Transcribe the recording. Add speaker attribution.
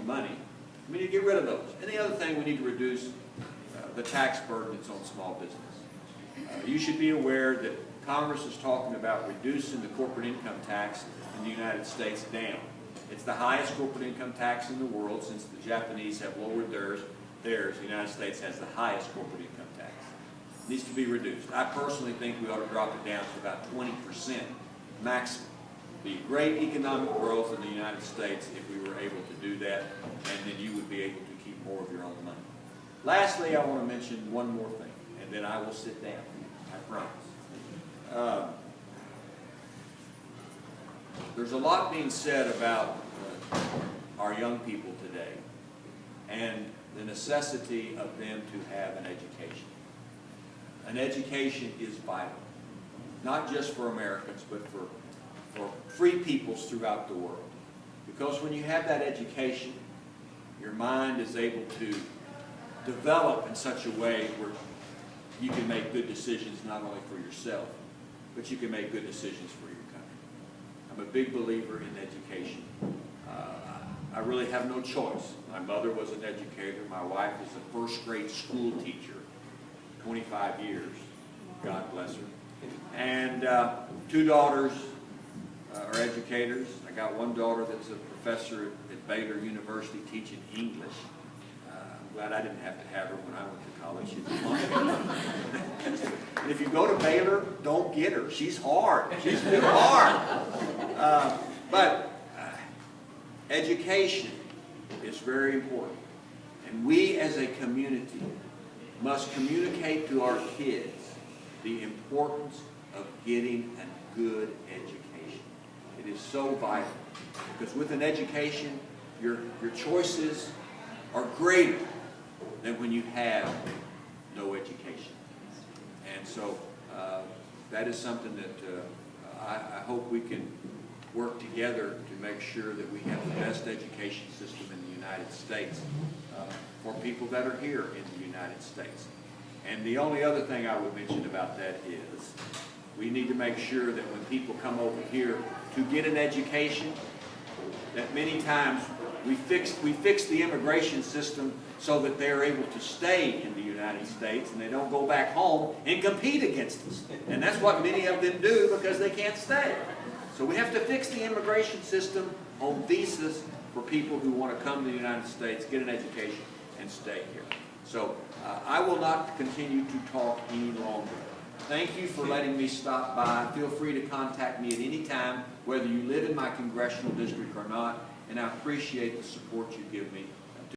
Speaker 1: money. We need to get rid of those. And the other thing, we need to reduce the tax burden that's on small business. You should be aware that Congress is talking about reducing the corporate income tax in the United States down. It's the highest corporate income tax in the world. Since the Japanese have lowered theirs, the United States has the highest corporate income tax. It needs to be reduced. I personally think we ought to drop it down to about 20% maximum. Be great economic growth in the United States if we were able to do that, and then you would be able to keep more of your own money. Lastly, I want to mention one more thing, and then I will sit down, I promise. There's a lot being said about our young people today and the necessity of them to have an education. An education is vital, not just for Americans, but for free peoples throughout the world. Because when you have that education, your mind is able to develop in such a way where you can make good decisions not only for yourself, but you can make good decisions for your country. I'm a big believer in education. I really have no choice. My mother was an educator. My wife is a first grade school teacher, 25 years. God bless her. And 2 daughters are educators. I got one daughter that's a professor at Baylor University teaching English. I'm glad I didn't have to have her when I went to college. And if you go to Baylor, don't get her. She's hard. She's too hard. But education is very important. And we as a community must communicate to our kids the importance of getting a good education. It is so vital, because with an education, your choices are greater than when you have no education. And so that is something that I hope we can work together to make sure that we have the best education system in the United States for people that are here in the United States. And the only other thing I would mention about that is we need to make sure that when people come over here to get an education, that many times we fix the immigration system so that they're able to stay in the United States and they don't go back home and compete against us. And that's what many of them do because they can't stay. So we have to fix the immigration system on visas for people who want to come to the United States, get an education, and stay here. So I will not continue to talk any longer. Thank you for letting me stop by. Feel free to contact me at any time, whether you live in my congressional district or not, and I appreciate the support you give me